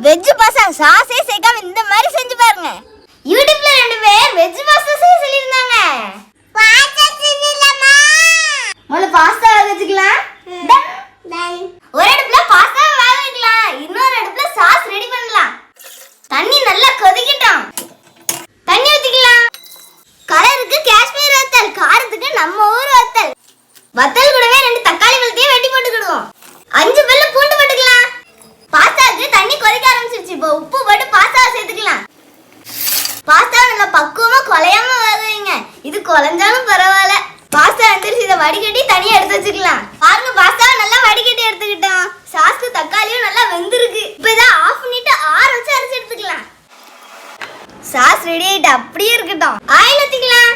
Veg pasta சாஸே சேர்க்காம இந்த மாதிரி செஞ்சு பாருங்க. யூடியூப்ல 2 பேர் வெஜ் பாஸ்தா செய்ய சொல்லிருந்தாங்க. பாஸ்தா செஞ்சலாமா? முதல்ல பாஸ்தா வேக வச்சுக்கலாம். டன். ஒரு அடுப்புல பாஸ்தா வேக வைக்கலாம். இன்னொரு அடுப்புல சாஸ் ரெடி பண்ணலாம். தண்ணி நல்லா கொதிக்கட்டும். தண்ணி ஊத்திக்கலாம். கலருக்கு காஷ்மீர் வத்தல், காரத்துக்கு நம்ம ஊர் வத்தல். வத்தல் கூடவே 2 தக்காளி பழத்தையும் வெட்டி போட்டுக்கிடுவோம். 5 பல்லு பூண்டு போட்டுக்கலாம். பாஸ்தாக்கு தண்ணி கொதிக்க ஆரம்பிச்சிருச்சு. இப்போ உப்பு போட்டு பாஸ்தா சேர்த்துக்கலாம். பாஸ்தா நல்லா பக்குவமா குழையாம வேகுங்க. இது குழஞ்சாலும் பரவாயில்ல. பாஸ்தா எடுத்துட்டு இதை வடிகட்டி தனியா எடுத்து வச்சுக்கலாம். பாருங்க பாஸ்தா நல்லா வடிகட்டி எடுத்துக்கிட்டோம். சாஸ்க்கு தக்காளியும் நல்லா வெந்திருக்கு. இப்போ இதை ஆஃப் பண்ணிட்டு ஆற வச்சு அரைச்சு எடுத்துக்கலாம். சாஸ் ரெடி ஆயிட்டு அப்படியே இருக்கட்டும். ஆயில் ஊத்திக்கலாம்.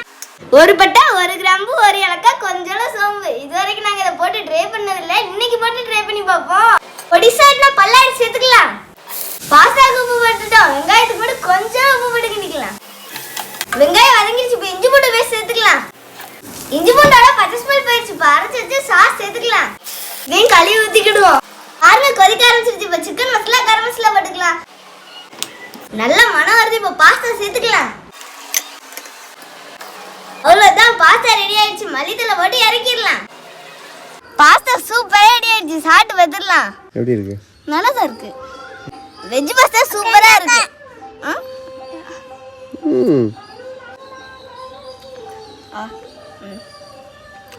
ஒரு பட்டை, 1 கிராம்பு, 1 ஏலக்காய், கொஞ்சம் சோம்பு. இதுவரைக்கும் நாங்க இதை போட்டு ட்ரை பண்ணதில்லை. இன்னைக்கு போட்டு ட்ரை பண்ணி பார்ப்போம். பொடிசாட்னா பல்லாரி சேர்த்துக்கலாம். பாஸ்தாக்கு உப்பு போட்டுட்டோம். வெங்காயத்துக்கு போட்டு கொஞ்சம் உப்பு போட்டு கிண்டிக்கலாம். வெங்காயம் வதங்கிடுச்சு. இப்போ இஞ்சி பூண்டு பேஸ்ட் சேர்த்துக்கலாம். இஞ்சி பூண்டோட பச்சை ஸ்மெல் போயிடுச்சு. இப்போ அரைச்சு வச்சு சாஸ் சேர்த்துக்கலாம். இதையும் கழுவி ஊற்றிக்கிடுவோம். பாருங்க கொதிக்க ஆரம்பிச்சிருச்சு. இப்போ சிக்கன் மசாலா, கரம் மசாலா போட்டுக்கலாம். நல்ல மனம் வருது. இப்போ பாஸ்தா சேர்த்துக்கலாம். அவ்வளோதான், பாஸ்தா ரெடி ஆயிடுச்சு. மல்லித்தலை போட்டு இறக்கிடலாம். பாஸ்தா சூப்பரா ரெடி ஆயிடுச்சு. சாப்பிட்டு வந்துடலாம். எப்படி இருக்கு? நல்லா தான் இருக்கு. வெஜ் பாஸ்தா சூப்பரா இருக்கு. ம்